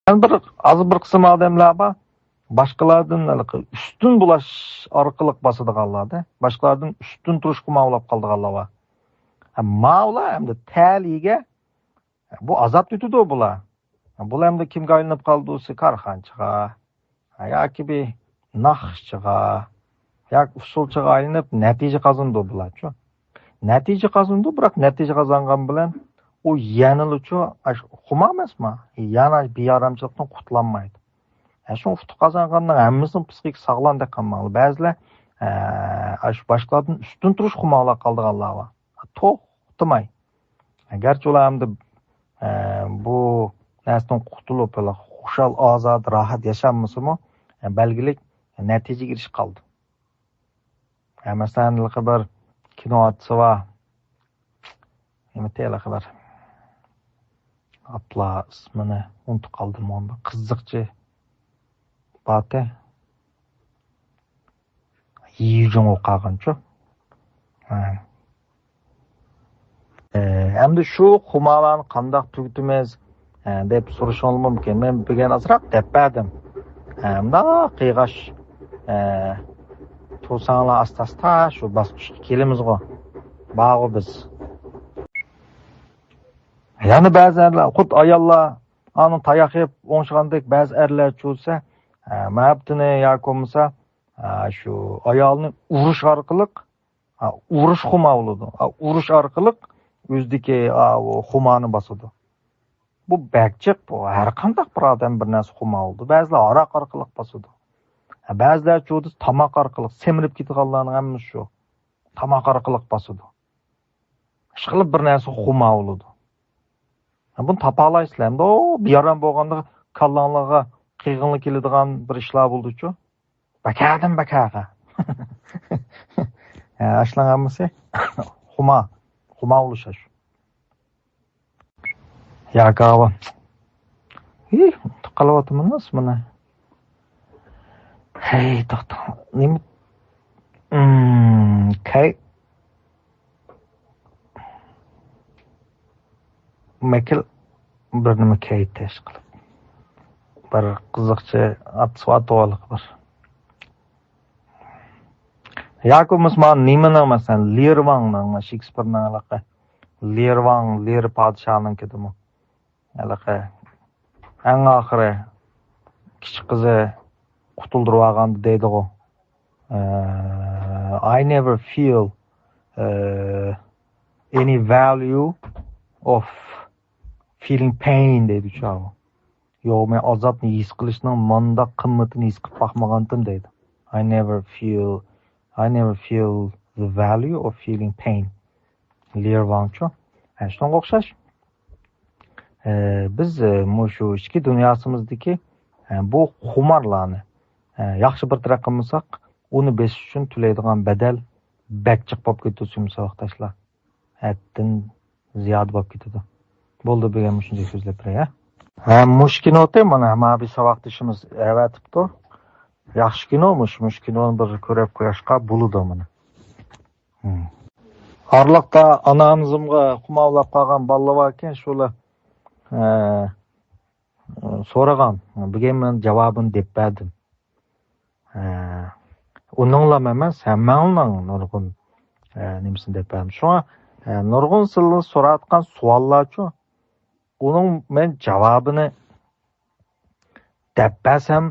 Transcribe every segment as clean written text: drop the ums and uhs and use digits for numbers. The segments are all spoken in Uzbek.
Yani az bir kısım adamlar var. Başkalardan üstün bulaş arkalık basıdığanlarda, başkalardan üstün turuş mağlub kaldığanlar. Mağla hem de teliğe bu azap tütüdü o bula. Bula hem de kim gaynıp kaldıysa karxançığa, yoki bir naqşçığa, yoki usulçığa aylanıp natija qazandı o bula. Natija qazandı, biroq natija qazangan bilan o yanılıçı xuma emasmi? Yana bir yaramchilikdan qutlanmaydi. Şu utuq qazangandan hammasının psixik sağlam deb qolmalı. Ba'zilar shu boshqalardan ustun turish xumaqlar qoldiganlar bor. To'xtamay. Garchi ular hamda bu narsadan qutulib, xushal, ozod, rohat yashamasimi, belgilik natijaga erishib qoldi. Masalan, bir kino atsa va nima deyiladi? Atla ismini unutib qoldim onda. Qiziqchi bate yiyijin o'qagancha. Hamda shu xumalarni qandoq tugutimiz deb so'rashingiz mumkin. Men bilgan azroq deb berdim. Hamda qiyg'ash to'sanglar asta-asta shu bosqichga kelamizg'o. Bog'i biz. Yani ba'zi erlar, xud ayollar ani tayoq yeb o'ngshigandek ba'zi erlar cho'sa, mabtini yoki bo'lmasa shu ayolni urish orqali urish xuma bo'ladi. Urish orqali o'zidagi xumani bosadi. Bu bakchiq, bu har qanday bir odam bir narsa xuma bo'ldi. Ba'zilar aroq orqali bosadi. Ba'zilar cho'di tomoq orqali semirib ketganlarning hammasi shu. Tomoq orqali bosadi. Ishqilib bir narsa xuma bo'ladi. Bunu tapalaysizlar. Bir yaram bo'lganda kallanglarga qiyg'inlik keladigan bir ishlar bo'ldi-ku. Bakadim bakaga. Ashlanganmisi? Xuma bo'lish. Ya gava. Qalayotimiz mana. Hey, to'xta. Nima? Kay. Mekil bir nima kaytish qilib. Bir qiziqchi atsuatolik bir. Yakovimiz man nimani masalan Learvangning Shakespeare'ning alaqa Learvang Lear podshohning ketimi. Alaqa eng oxiri kichik qizi qutuldirib olganda deydi-ku. I never feel any value of feeling pain deydi çoğu. Yo'q, men azobni his qilishning manda qimmatini his qilib baxmagandim deydi. I never feel the value of feeling pain. Learvangcho. Shunga o'xshash. Biz shu ichki dunyosimizdagi bu xumarlarni yaxshi bir taraf qilmasak, uni besish uchun to'laydigan bedel bakchiq bo'lib ketadi savoqdashlar. Haddan ziyod bo'lib ketadi. Bo'ldi degan shunday so'zlab turay. Mush kinoda mana bir savoqdashimiz avatibdi. Yaxshi kinomish, mush kinoni bir ko'rib qo'yishga bo'ladi mana. Arliqda anamizimga xumavlab qolgan bolalar bor ekan, shular so'ragan. Bugun men javobini deb berdim. Uninglar emas, hammaning nurg'un nimasini deb berdim. Shunga nurg'un sizlar so'rayotgan savollar-chu. Uning men javobini deb bersam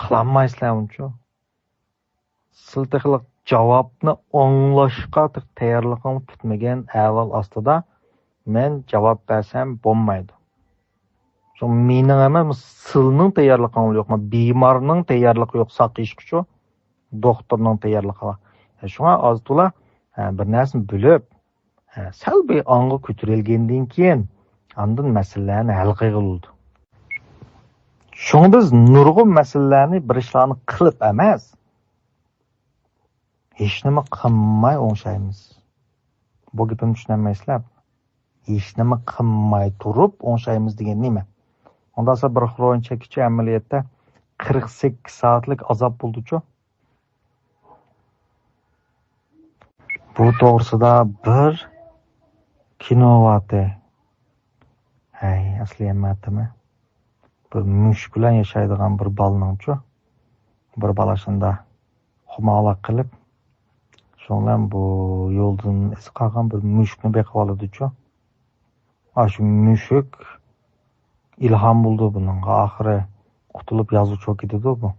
qilolmaysizlar uncha. Sizlar javobni anglashga tayyorligim tutmagan avval ostida men javob bersam bo'lmaydi. Şu mening emas, sizning tayyorlig'ingiz yo'qmi? Bemorning tayyorligi yo'q saqishchi, doktorning tayyorligi bor. Shunga ozto'la bir narsani bilib, salbiy ong'i ko'tarilgandan keyin andin masalalarni hal qiladi. Shunga biz nurg'un masalalarni bir ishlarni qilib emas, hech nima qilmay o'ngshaymiz. Bu gapimni tushunmaysizlar. Hech nima qilmay turib o'ngshaymiz degan nima? Ondan sonra bir xron çekici ameliyatda 48 saatlik azap bulducu. Bu doğrusida bir kino vardı. Hey, asli emmatimi. bir mush bilan yashaydigan bir balningchu bir balashında xumoqlik qilib so'nglab bu yo'ldan isi qolgan bir mushukni beqib oladichu. Shu mushuk ilhom bo'ldi buningga, oxiri qutulib yozuvchi ketdi bu.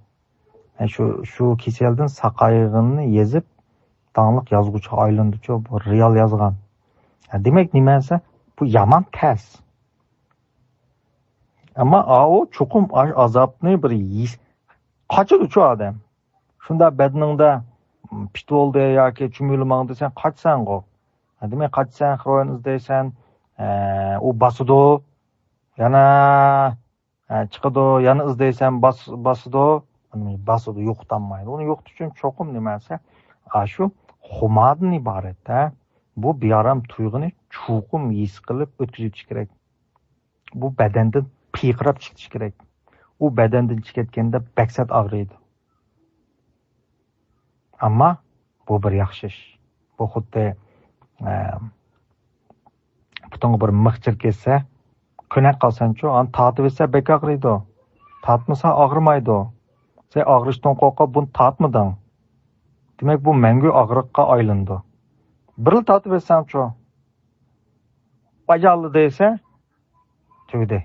Shu kasaldan saqayig'ini yezib dangliq yozuvchi aylandichu, bu real yozgan. Demak nimasi? Bu yomon tas. Ama o çokum azapni bir kaçıdı şu adam. Şunda bedeninde pitol diye ya ki çümülü desen kaçsan o. Demek kaçsan kroyunuz desen o basıdı. Yana çıkıdı. Yana izdeysen basıdı. Basıdı yoktanmaydı. Onu yoktu için çokum demezse şu humadın ibaret. Bu bir aram tuygunu çokum yis kılıp ötküzüp çıkırek. Bu bedenden piyqirab chiqish kerak. U badandan chiqayotganda baksat og'riydi. Ammo bu bir yaxshi ish. Bu xuddi butunga bir mixchir kelsa, ko'nak qolsanchu, ani tatib etsa bek og'riydi. Tatmasa og'rimaydi. Sen og'rishdan qo'rqib buni tatmading. Demak bu mangu og'riqqa aylandi. Bir yil tatib etsamchu, bajarli desa, tugdi.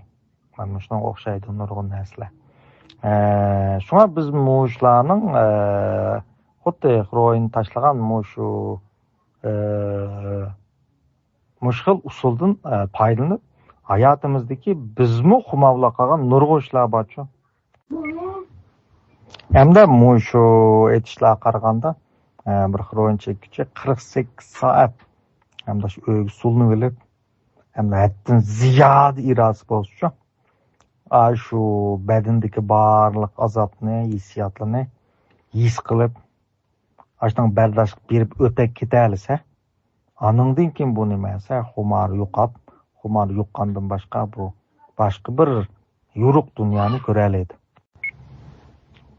Mana shunga o'xshaydi nurg'un narsalar. Shunga biz mushlarning xuddi ro'yin tashlagan mushxil usuldan foydalanib hayotimizdagi bizmi xumovla qolgan nurg'un ishlar borchu. Hamda mushu etishlar qaraganda bir ro'yin chekkichi 48 soat hamda shu o'yga sulni bilib hamda haddan ziyod irosi bo'lsa şu bedendeki barlıq azapını, hissiyatlarını his qilib, aşdan berdaş berib ötek keterlise, anından kim bu nimasi, xumar yo'qab, xumar yo'qqandan boshqa bu boshqa bir yo'ruq dunyoni ko'ralaydi.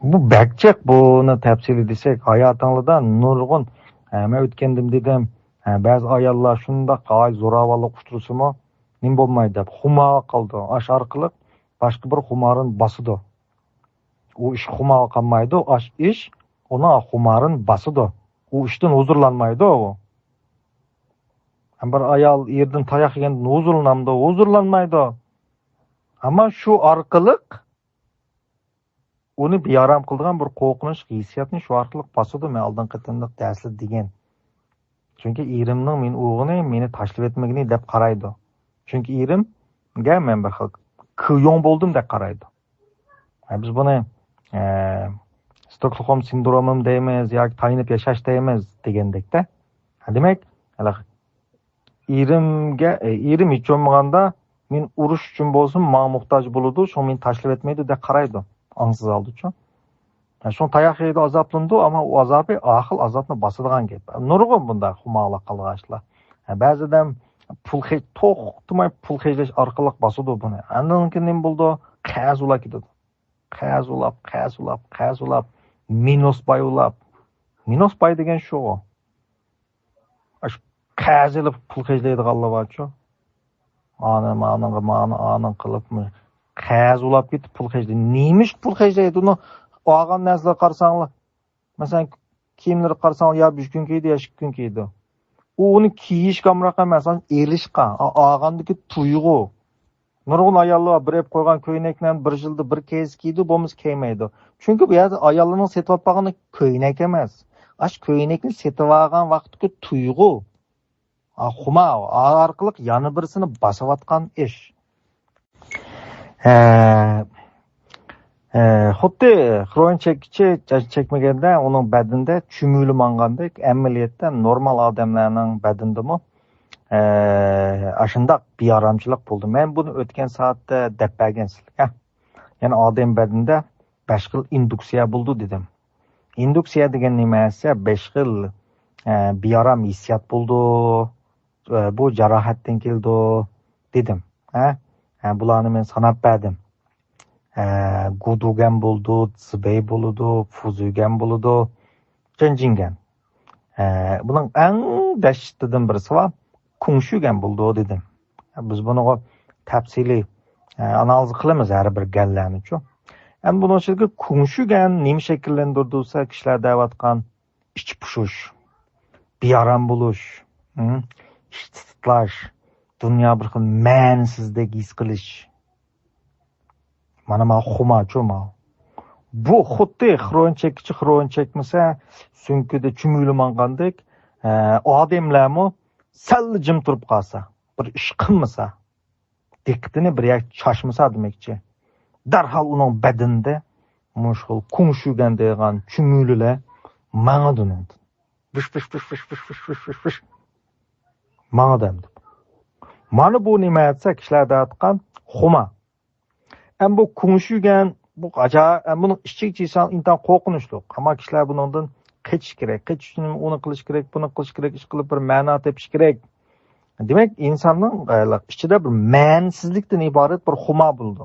Bu bakchaq buni tafsil desek, hayotingizda nurg'un, men o'tgandim dedim, ba'zi ayollar shundoq zo'ravonlik uchrasimi, nim bo'lmaydi deb xumar qildi. Ash orqali başka bir xumarın basıdı. O iş xumar kalmaydı, o iş ona xumarın basıdı. O işten huzurlanmaydı o. Bir ayal yerden tayak yiyen huzurlanmaydı. Ama şu arkalık onu bir yaram kıldığın bir korkunuş hissiyatını şu arkalık basıdı. Men aldan qatınlık dərsli degen. Çünkü irimnin men oğunu meni taşlip etmegini dep qaraydı. Çünkü irim gel men bir xil kıyong boldum da qaraydı. Biz bunu Stockholm sindromum deymiz, yoki tayinib yashash deymiz degandekda. Demak, erim hiç olmaganda men urush uchun bo'lsin, menga muhtoj bo'ladi, shu meni tashlab etmaydi deb qaraydi. Angsiz oldi-chu. Shu tayoq yeydi, azoblandi, ammo u azobi ahil azobni bosadigan gap. Nurg'un bunda xumoqlik qilg'ashlar. Ba'zida pul to'xtamay pul hejlash orqali bosadi buni. Andan keyin nima bo'ldi? Qazulab ketdi. Qazulab, minus bayulab. Minus bay degan shu. Ash qazilib pul hejlaydiganlar borchu. Ma'ni qilibmi? Qazulab ketib pul hejlaydi. Neymiş pul hejlaydi? Uni olgan narsalar qarasanglar. Masalan, kiyimlar qarasanglar, ya 3 kun kiydi, ya 2 kun kiydi. Onu kiyish kamroq emas, erishqa, og'andagi tuyg'u. Nurg'un ayollar birib qo'ygan ko'ynakdan bir yilda bir kez kiydi, bo'lmasa kiymaydi. Chunki bu yerda ayollarning setib olgani ko'ynak emas. Ash ko'ynakni setib olgan vaqtdagi tuyg'u. Xuma orqali yana birisini bosayotgan ish. Xuddi xroin chekmaganda uning badanida chumuli mangandek, amaliyotda normal odamlarning badanidami ashundaq bearamchilik bo'ldi. Men buni o'tgan soatda deb bergansizlar. Ya'ni odam badanida 5 xil induksiya bo'ldi dedim. Induksiya degan nimasi? 5 xil bearam hissiyat bo'ldi. Bu jarohatdan keldi dedim. Bularni men sanab berdim. Gudugan bo'ldi, zibey bo'ldi, fuzugan bo'ldi, jingan. Buning eng dahshatlidan birisi va kunshugan bo'ldi dedim. Biz buni tafsili analiz qilamiz har bir ganlarni-chu. Endi buning ichida kungshgan nima shakllantirsa kishilar deyotgan ichki pushish, bearam bo'lish, ish titlash, dunyo bir xil ma'nisizdek his qilish. Mana xumachu ma. Bu xuddi xiroin chekkichi xiroin chekmasa, sunkida chumulmangandek, odamlarmi sal jim turib qolsa, bir ish qilmasa, diqqatini bir yak chashmasa demakchi. Darhol uning badanida mushul kungshgan degan chumullar mang'adunadi. Bish. Mang'adam. Mana bu nima etsa kishilarda aytgan xuma. Ham bu kungshgan bu ajoyib, buni ishchi inson intan qo'rqinchli. Ammo kishilar bundan qechish kerak. Qechish uchun uni qilish kerak, buni qilish kerak, ish qilib bir ma'no tepish kerak. Demak, insonning ichida bir ma'nisizlikdan iborat bir xuma bo'ldi.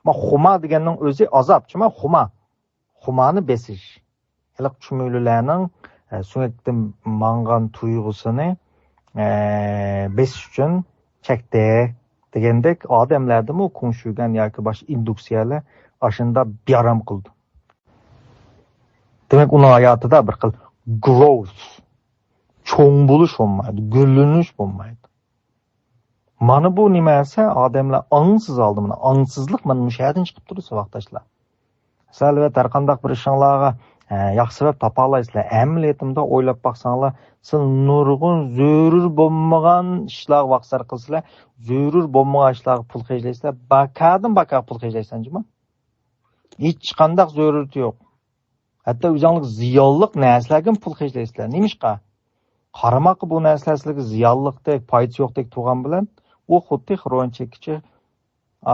Ma xuma deganning o'zi azobchi, ma xuma. Xumani besish. Haliq chumulularning sunnatdan mangan tuyg'usini besish uchun chekdi degandek odamlardimi kungshgan yoki boshqa induksiyalar ashunda bearam qildi. Demak, uning hayotida bir xil growth, cho'ng bo'lish bo'lmaydi, gullanish bo'lmaydi. Mana bu nima esa odamlar ongsiz oldi, mana ongsizlik mana shu yerdan chiqib tursa vaqtashlar. Salvat har qanday bir ishinglarga yaxshi sabab topa olasizlar. Amaliyatimda o'ylab baqsanglar, siz nurg'un zarur bo'lmagan ishlar vaqtlar qilsizlar, zarur bo'lmagan ishlarga pul xarjlaysizlar, baka pul xarjlaysanjimi? Hech qanday zarurati yo'q. Hatto o'zingizlik ziyonlik narsalarga pul xarjlaysizlar. Nimishqa? Qaramoq bu narsalarga ziyonlikdek, foydasi yo'qdek turgan bilan, u xuddi xiroin chekkichi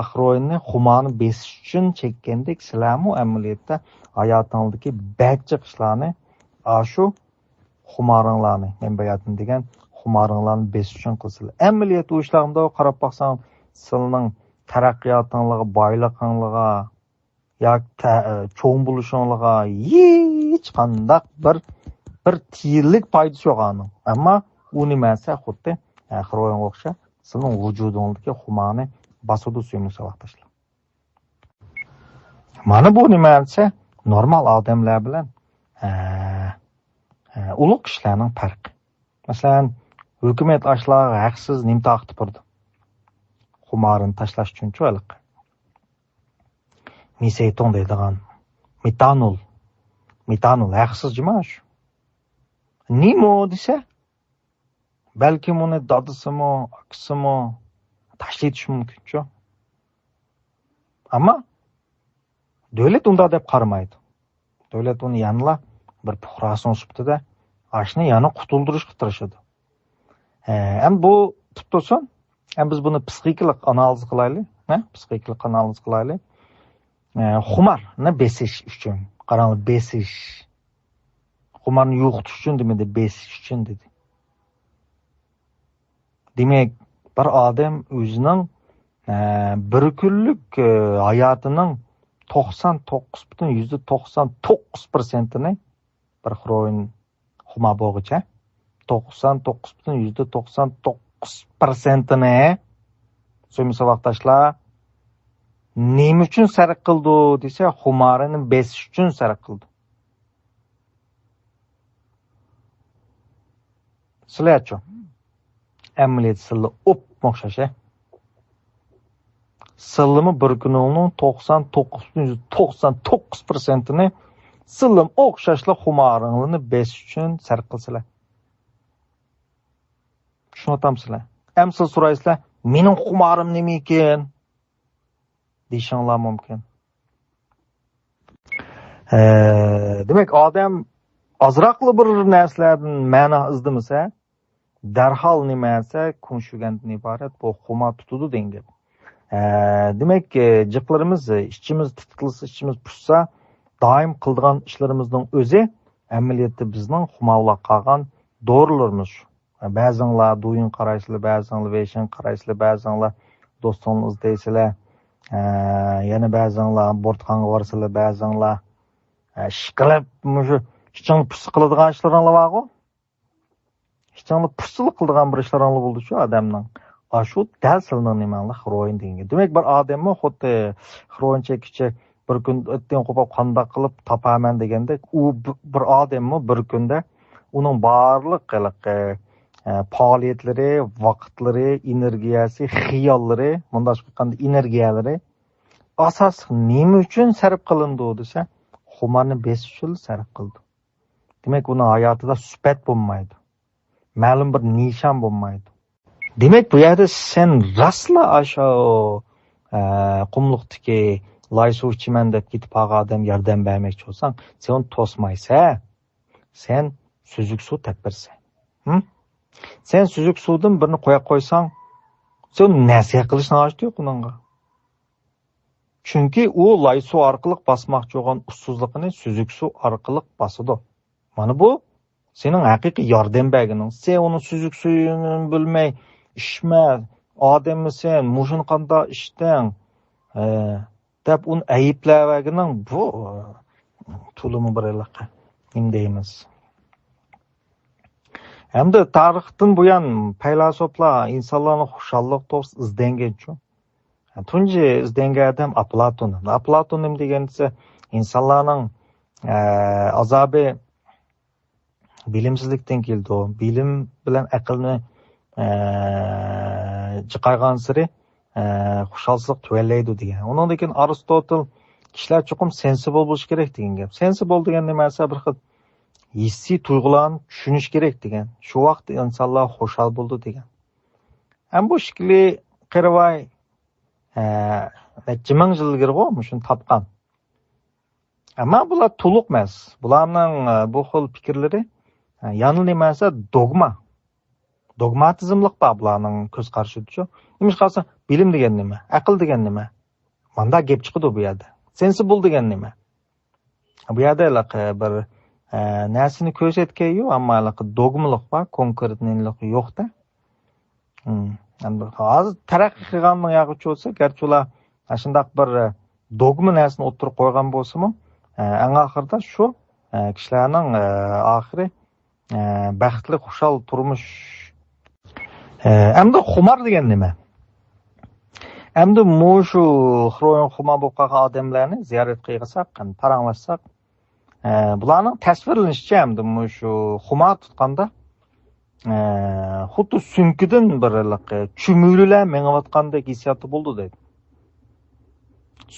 xiroinni xumani besish uchun chekkandek sizlarmi amaliyotda hayotingizdagi barcha ishlarni shu xumoringlarni, men bayatim degan xumoringlarni besish uchun qilsizlar. Amaliyot u ishlarga qarab baqsang, sizning taraqqiyotingizga, boyliqingizga yoki cho'ng bo'lishingizga hech qanday bir tiyinlik foydasi yo'q aning. Ammo u nimasi xuddi xiroinga o'xshab sizning vujudingizdagi xumani basudi suyumsa vaqtashlar. Mana bu nima desa, normal odamlar bilan ulug' kishilarning farqi. Masalan, hukumat ashlarga haqsiz nimta qilib turdi. Xumorini tashlash uchun-chi aliq. Miseyton deydigan metanol haqsiz jimash. Nima desa, balki uni dadisimi, akisimi tashlatish mumkin-chu. Ammo davlat unda deb qaramaydi. Davlat uni yanla bir puhrasini sifatida ashni yana qutuldirishga tirishadi. Ham bu tutto'sin, ham biz buni psixikalik analiz qilaylik, psixikalik analiz qilaylik. Xumarni besish uchun, qarang, besish. Xumarni yo'qotish uchun demadi, besish uchun dedi. Demak, bir odam o'zining bir kunlik hayotining 99.99%ni bir xiroin xuma bo'g'icha 99.99%ni so'msa vaqtashlar nima uchun sarf qildi desa, xumarini besish uchun sarf qildi. Sizlarchi amaliyot sili o'xshash. Silimi bir kunning 99.99%ni silim o'xshashli xumoringlarni besish uchun sarf qilsizlar. Tushuntamsizlar? Amsil so'raysizlar, mening xumorim nima ekan? Deyishinglar mumkin. Demak, odam azroqli bir narsalardan ma'no izlamasa, darhol nima esa kungshgandan iborat bu xuma tutudi dengi. Demak, jiqlarimiz ichimiz titilsa, ichimiz pushsa, doim qildigan ishlarimizning o'zi amaliyotda bizning xumavlaq qolgan dorilarimiz. Ba'zanlar do'yin qaraysizlar, ba'zanlar veshin qaraysizlar, ba'zanlar do'stingiz deysizlar, yana ba'zanlar bortxonga borsizlar, ba'zanlar ishqilib shu ichingni pus qiladigan ishlaringlar bor-ku. Ichingni puslik qiladigan bir ishlaringlar bo'ldi shu odamning. Shu dal silning nimalar heroin deganga. Demak, bir odammi xuddi heroin chekuvchi bir kun o'tdan qo'pab qandoq qilib topaman degandek, u bir odammi bir kunda uning barliq faoliyatlari, vaqtlari, energiyasi, xiyollari, bunday qanday energiyalari asos nima uchun sarf qilindi desa, xumarni besish uchun sarf qildi. Demak, uning hayotida sifat bo'lmaydi. Ma'lum bir nishon bo'lmaydi. Demak, bu yerda sen rasla aşo qumluqdagi loy suv ichiman deb ketib qolgan odam yordam bermoqchi bo'lsang, sen uni to'smaysan. Sen suzuk suv tepirsan. Sen suzuk suvdan birini qo'ya qo'ysang, sen nasihat qilishni hojati yo'q uningga. Chunki u loy suv orqali bosmoqchi bo'lgan ussizligini suzuk suv orqali bosadi. Mana bu sening haqiqiy yordam berganing. Sen uni suzuk suyini bilmay ishma, odammisan, mushun qanday ishdan deb uni ayiblayverganing bu tulumi bir ilaqa. Nima deymiz? Hamda tarixdan buyon faylasuflar insonlarning xushallik to'g'risida izlanganchu. Tunji izlangan odam Aflatun. Aflatun nima degansa, insonlarning azobi bilimsizlikdan keldi. Bilim bilan aqlni chiqargan siri xushallik tuvallaydi degan. Undan keyin Aristotel kishilar chuqur sensible bo'lish kerak degan gap. Sensible degan nimasi? Bir xil hissiy tuyg'ularni tushunish kerak degan. Shu vaqt insonlar xushal bo'ldi degan. Ham bu shikli qirvoy necha ming yil ilgari shuni topgan. Ammo bular to'liq emas. Bularning bu xil fikrlari yana nimasi dogma. Dogmatizmlik bor bularning ko'z qarashicha. Nimish qalsa bilim degan nima? Aql degan nima? Manda gap chiqadi bu yerda. Sensible degan nima? Bu yerda bir narsani ko'rsatgan yo'q, ammo dogmalik bor, konkretnilik yo'q-da. Endi hozir taraqqiy qilganning yog'ichi bo'lsa, garchi ular shunday bir dogma narsani o'tirib qo'ygan bo'lsa-mu, eng oxirida shu kishilarning oxiri baxtli, xushal turmush. Endi xumor degan nima? Endi shu xroyon xumor bo'lib qolgan odamlarni ziyorat qilsak, paranglashsak, bularning tasvirlanishicha endi shu xumor tutganda xuddi sunkidan bir chumulular mengayotgandek hissiyoti bo'ldi deydi.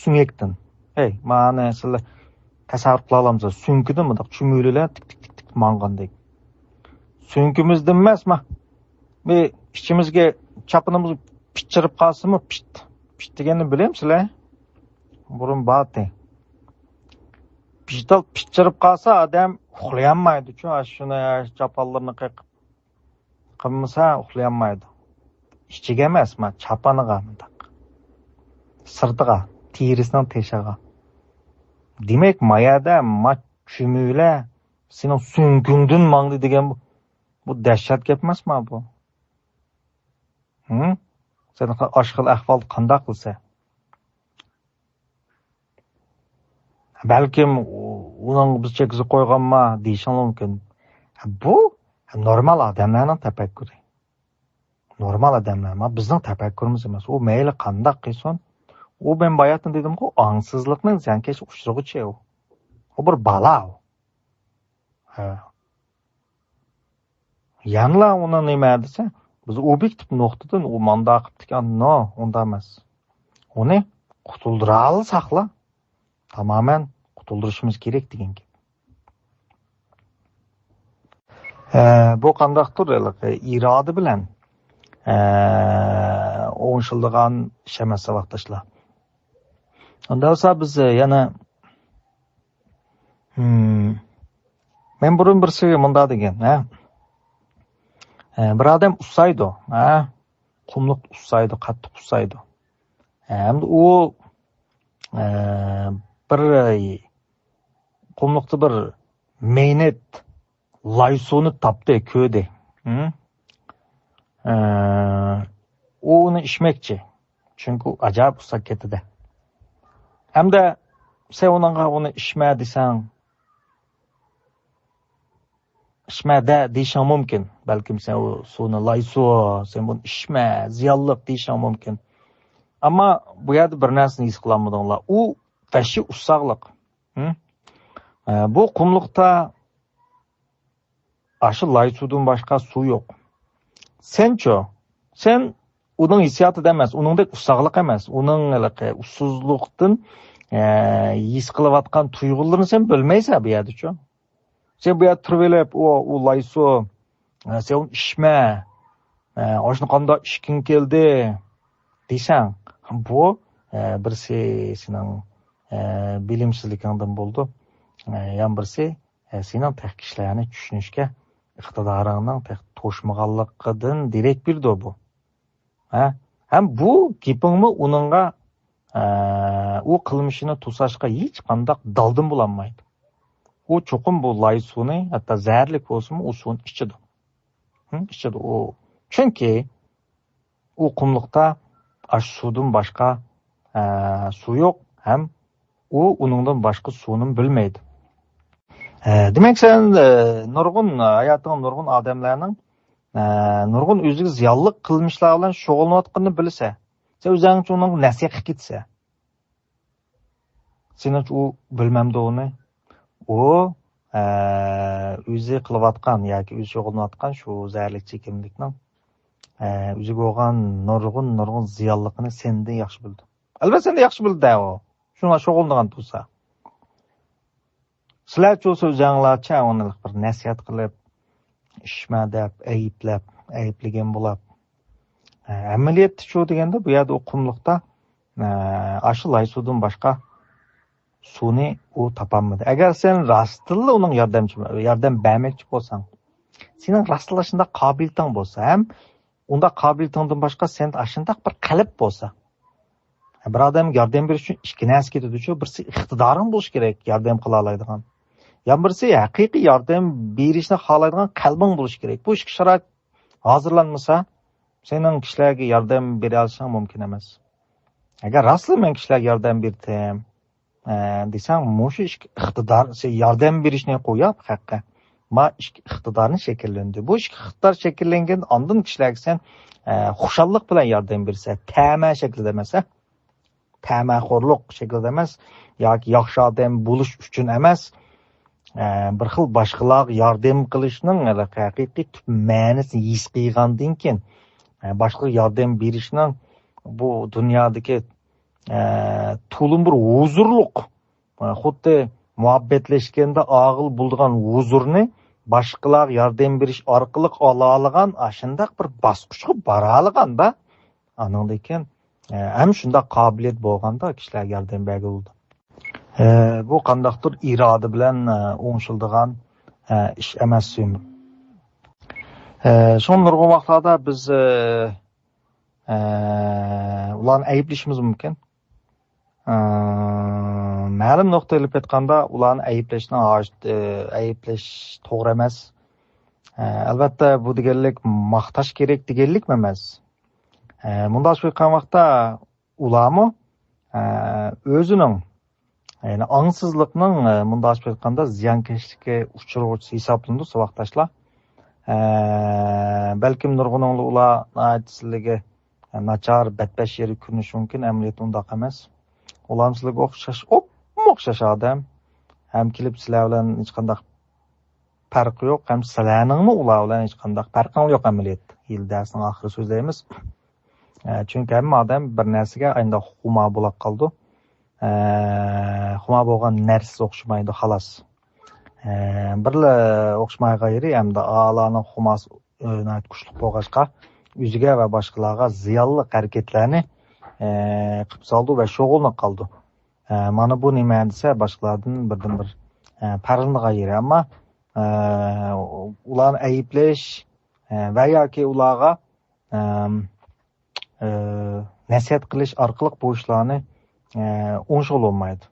Sunyakdan. Mana sizlar tasavvur qila olamsiz, sunkidan bunday chumulular tik mangandek. Sunkimizdan emasmi? Ve ichimizga chapinimiz pichirib qolsa-mu, pit deganni bilamsizlar? Burun bati. Pichirib qolsa odam uxlayolmaydi-ku, shuni chapallarni qilmasa uxlayolmaydi. Ichiga emasmi, chapaniga bunday. Sirtiga, terisining teshiga. Demak, mayada chumula sening sunkingdan mangdi degan bu dahshat gap emasmi bu? Sen aşkıl ahval qanday qilsa? Balkim uning biz chekizib qo'yganmi deyishing mumkin. Bu normal odamlarning tafakkuri. Normal odamlar, bizning tafakkurimiz emas. U mayli qanday qilsin, u men bayatni dedim-ku, angsizlikning zankash uchrog'ichi u. U bir balo. Yanla uni nima desa, biz obyektiv nuqtadan u manda qilibdikan, unda emas. Uni qutuldira olsaqla, tamamen qutuldirishimiz kerak degan gap. Bu qandaqdir, iroda bilan o'ng'ishildigan ish emas vaqtdoshlar. Unda esa biz yana men burun bir sirga munda degan, bir odam ussaydi, qumliq ussaydi, qattiq ussaydi. Endi u bir qumliqda bir meynet laysoni topdi, ko'di. U uni ishmoqchi. Chunki ajoyib ussab ketdi. Hamda sen uni ishma desang, içme de deyişin mümkün. Belki sen o suyunu laysu, sen bunu içme, ziyallık deyişin mümkün. Ama bu yerde bir narsani his qilolmadinglar. U fashi ussaqliq. Bu qumliqda aşı laysudan başqa su yo'q. Sencho, sen uning hissiyatida emas, uningdek ussaqliq emas, uning ussuzlikdan his qilayotgan tuyg'ularini sen bilmaysan bu yerda-chu. Sen bu yerda turib olib, u laysu, sen uni ichma, oshni qanday ichging keldi desang, bu birisi sening bilimsizligingdan bo'ldi. Yan birisi sening tahkishlarni tushunishga iqtidoringning to'shmaganligidan derak berdi bu. Ham bu gapingmi uningga u qilmishini to'sashga hech qanday daldim bo'lolmaydi. U cho'qim bu loy suvni, hatto zaharli bo'lsa-mu, u suvni ichadi. Ichadi u. Chunki u qumliqda ash suvdan boshqa suv yo'q, ham u uningdan boshqa suvni bilmaydi. Demak, sen nurg'un hayoting nurg'un odamlarning nurg'un o'ziga ziyonli qilmishlar bilan shug'ullanayotganini bilsa, sen o'zing uchun uning nasihat ketsa, sen u bilmamdi uni, u o'zi qilayotgan yoki o'zi shug'ullanayotgan shu zaharli chekimlikning o'ziga bo'lgan nurg'un ziyonligini sendan yaxshi bildi. Albatta sendan yaxshi bildi u. Shunga shug'ullangan bo'lsa. Sizlar cho'sa o'zinglarcha uni bir nasihat qilib, ishma deb, ayblagan bo'lib. Amaliyotda shu deganda bu yerda o'qimliqda aşı laysudan boshqa suvni u topolmadi. Agar sen rostilla uning yordam bermoqchi bo'lsang, sening rastlashingda qobiliyating bo'lsa, ham unda qobiliyatingdan boshqa sen ashundaq bir qalb bo'lsa, bir odam yordam berish uchun ikki narsa ketadi-ku, birisi iqtidoring bo'lish kerak, yordam qila oladigan. Yan birisi haqiqiy yordam berishni xohlaydigan qalbing bo'lish kerak. Bu ikki sharoit hozirlanmasa, sening kishilarga yordam bera olishing mumkin emas. Agar rostla men kishilarga yordam berdim, desang, mushu iqtidor, sen yordam berishni qo'yib, haqqa. Ma iqtidorni shakllandi. Bu iqtidor shakllangan ondan kishilarga sen xushallik bilan yordam bersa, ta'ma shaklida emas, ta'maxo'rlik shaklida emas, yoki yaxshi odam bo'lish uchun emas, bir xil boshqalarga yordam qilishning haqiqiy ma'nosini his qilgandan keyin boshqa yordam berishning bu dunyodagi to'lim bir huzurliq, xuddi muhabbatlashganda og'il bo'lgan huzurni boshqalarga yordam berish orqali ola olgan shunday bir bosqichga bora olganda, andan keyin ham shunday qobiliyat bo'lganda kishilarga yordam bergan bo'ldi. Bu qandaqdir iroda bilan o'ngshildigan ish emas. Son nurg'un vaqtlarda biz ularni ayblashimiz mumkin. Ma'lum nuqtaga kelib aytganda ularni ayblash to'g'ri emas. Albatta bu deganlik maqtash kerak deganlik emas. Bunday bo'lgan vaqtda ularmi o'zining yani angsızlıkның munda açıp aytganda ziyankeşlikке uçuruvchisi hisoblanadi shu vaqtdaşlar. Balkim nurg'uninglar ular aytishligi nachar badbash yeri ko'rinishi mumkin, amaliyotda undaq emas. Ular sizlarga o'xshash odam, ham kelib sizlar bilan hech qanday farqi yo'q, ham sizlarningmi ular bilan hech qanday farqi yo'q amaliyotda. Yil darsning oxiri so'zlaymiz. Chunki hamma odam bir narsaga endi xuma bo'lib qoldi. Xuma bo'lgan narsa o'xshamaydi xolos. Birla o'xshamay g'ayri hamda Allohning xumasi kuchli bo'lg'achqa o'ziga va boshqalarga ziyonli harakatlarni qilib soldi va shug'ullanib qoldi. Mana bu nima desa boshqalardan birdan-bir farqini g'ayri, ammo ularni ayblash va yoki ularga nasihat qilish orqali bu ishlarni o'ngshil olmaydi.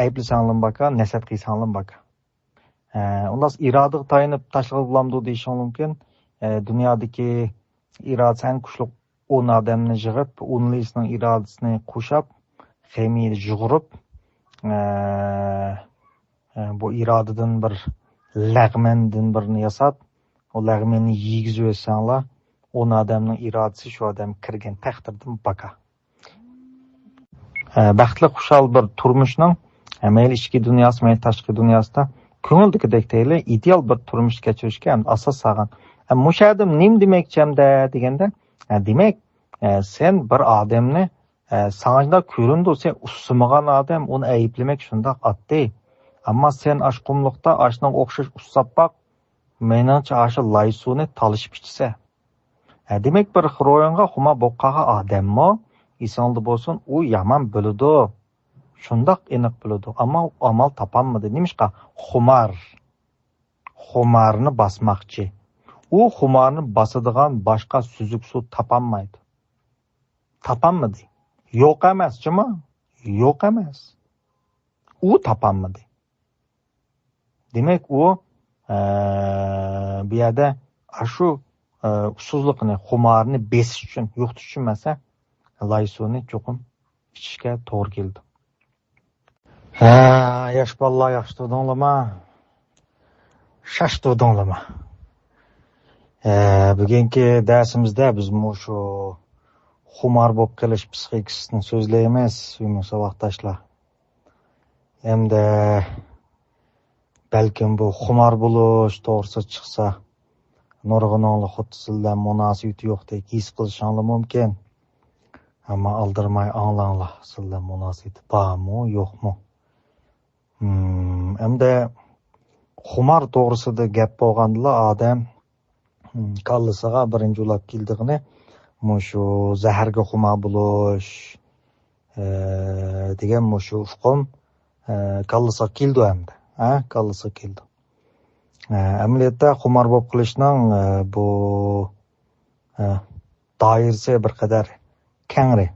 Ayblasanglar baka, nasihat qilsanglar baka. Undan irodaga tayinib tashlab bo'lamdi deyishim mumkin. Dunyodagi irodasi kuchli 10 odamni yig'ib, 10lisning irodasini qo'shib, xemiyani yug'urib, bu irodadan bir lag'mandin birini yasab, o lag'manni yeygizib etsanglar, o odamning irodasi shu odam kirgan taqdirdan baka. Baxtli xushal bir turmushning mayli ichki dunyosi, mayli tashqi dunyosida ko'ngildagidek deyli, ideal bir turmush kechirishga ham asos solgan. Mushadim nim demakchamda deganda, demak, sen bir odamni sanajda ko'rindi, sen ussamagan odam, uni ayblamak shundoq oddiy. Ammo sen ashqumliqda ashning o'xshash ussab baq, meningcha ashi laysuni talishib ichsa. Demak, bir xiroyonga xuma boqqaga odammi, esingda bo'lsin, u yomon bo'ladi. Shundoq aniq bo'ladi, ammo amal topolmadi. Nimishqa? Xumarni basmoqchi. U xumarni basadigan boshqa suzuk suv topolmaydi. Topolmadi. Yo'q emasmi? Yo'q emas. U topolmadi. Demak, u bu yerda shu usuzlikni, xumarni besish uchun, yo'qotish uchun masa, laysuni cho'qim ichishga to'g'ri keldi. Yosh bolalar yaxshi turdinglarmi? Shash turdinglarmi? Bugungi darsimizda biz shu xumor bo'lib qolish psixikasini so'zlaymiz, saboqdoshlar. Hamda balkim bu xumor bo'lish to'g'risi chiqsa, nurg'unonli xuddi sizlar munosabati yo'qdek his qilishinglar mumkin. Ammo aldirmay anglanglar, sizlar munosabati bormi, yo'qmi? Hamda xumor to'g'risida gap bo'lganda odam kallasiga birinchi ulab keldig'ini shu zaharga xumor bo'lish degan shu hukm kallasiga keldi hamda. Kallasiga keldi. Amaliyotda xumor bo'lib qilishning bu doirasi bir qadar kengri.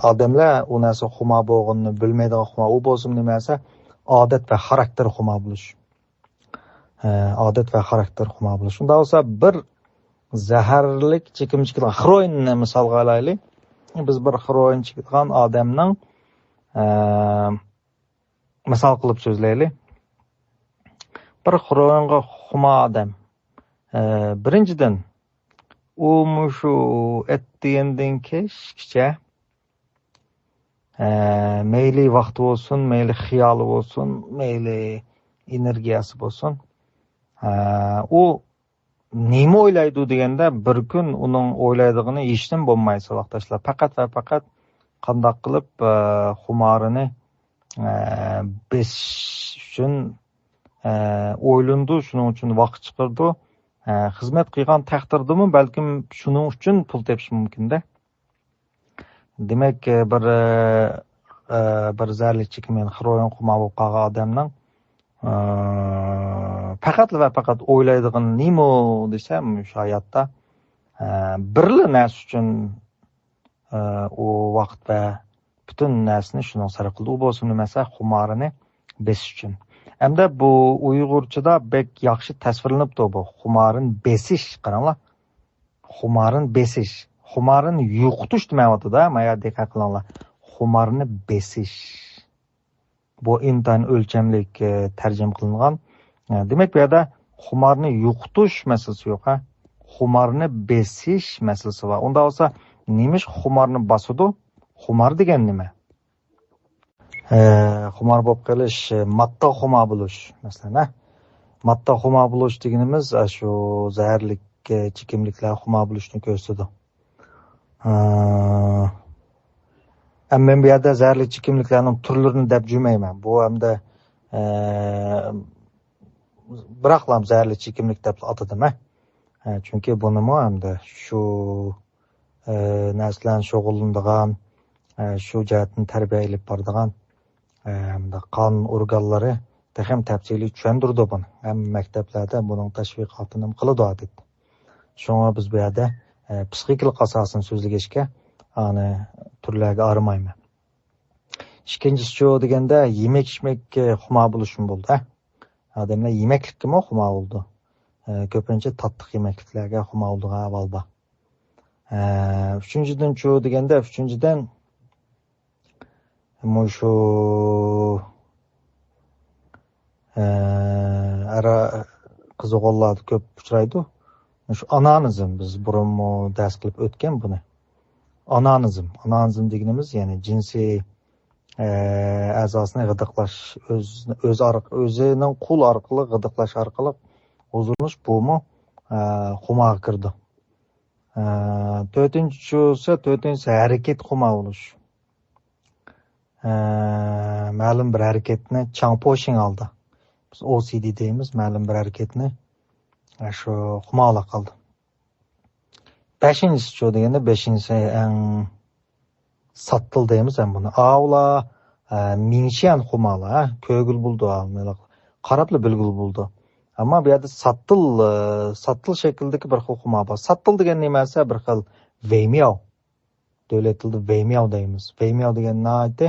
Odamlar u narsa xumor bo'lganini bilmaydigan xumor u bo'lsin nimasi odat va xarakter xumor bo'lish. Odat va xarakter xumor bo'lish. Shunda bo'lsa bir zaharlik chekimchilik xroinni misolga olaylik. Biz bir xroin chekadigan odamning misol qilib so'zlaylik. Bir xroinga xumor odam birinchidan u shu etdigandan kechgacha mayli vaqti bo'lsin, mayli xiyoli bo'lsin, mayli energiyasi bo'lsin, u nima o'ylaydi deganda bir kun uning o'ylaydig'ini hechnim bo'lmaydi vaqtashlar. Faqat va faqat qandoq qilib xumorini besish uchun o'ylandi, shuning uchun vaqt chiqirdi. Xizmat qilgan taqdirdami balkim shuning uchun pul tepish mumkin-da. Demak, bir zarlik chekimgan xiroyin xumor bo'lib qolgan odamning faqat va faqat o'ylaydigan nima desam, shu hayotda birli narsa uchun u vaqt va butun narsani shunga sarf qildi. U bo'lsin nimasi xumorini besish uchun. Hamda bu Uyg'urchada bek yaxshi tasvirlanibdi bu xumorin besish, qaranglar. Xumorin besish. Xumorini yo'qotish demayapti-da, mana diqqat qilinglar. Xumorni besish. Bu intayin o'lchamlik tarjima qilingan. Demak, bu yerda xumorni yo'qotish masalasi yo'q, ha. Xumorni besish masalasi bor. Unda bo'lsa, nimish xumorni bosadi? Xumor degan nima? Xumor bo'lib qolish, matta xumor bo'lish, masalan, matta xumor bo'lish deganimiz shu zaharlik chekimliklar xumor bo'lishni ko'rsatadi. Men bu yerda zaharli chekimliklarning turlarini deb jumayman. Bu hamda biroqlam zaharli chekimlik deb atadim. Chunki buni hamda shu narsalarni shug'ullanadigan, shu jihatni tarbiya ilib boradigan hamda qon organlari ham tafsiliy tushundirdi buni. Ham maktablarda buning tashviqotini qiladi odatda. Shunga biz bu yerda psixikalik asosini so'zlagishga turlarga arimayman. Ikkinchisi shu deganda yemek-ichmakka xumor bo'lishim bo'ldi. Odamlar yemeklikka xumor bo'ldi. Ko'pincha tatliq yemekliklarga xumor bo'ldi avvalda. Uchinchidan shu deganda, uchinchidan shu ara qiziqo'llarni ko'p uchraydi. Şu anonizm biz burun ders qilib o'tgan buni. Anonizm deganimiz ya'ni jinsiy a'zosini g'idiqlash, o'zining qo'l orqali g'idiqlash orqali o'zinish bumi xumoga kirdi. To'rtinchisi harakat xumo bo'lish. Ma'lum bir harakatni changposhing oldi. Biz OCD deymiz, ma'lum bir harakatni shu xumola qildi. Beshinchisi deganda beshinchisi eng sattil deymiz ham buni. Avla mingshan xumola, ko'gil bo'ldi, qarabli bilgil bo'ldi. Ammo bu yerda sattil shakldagi bir xil xumo bor. Sattil degan nimasi bir xil veymiao. Davlat tilida veymiao deymiz. Veymiao degan nima aytdi?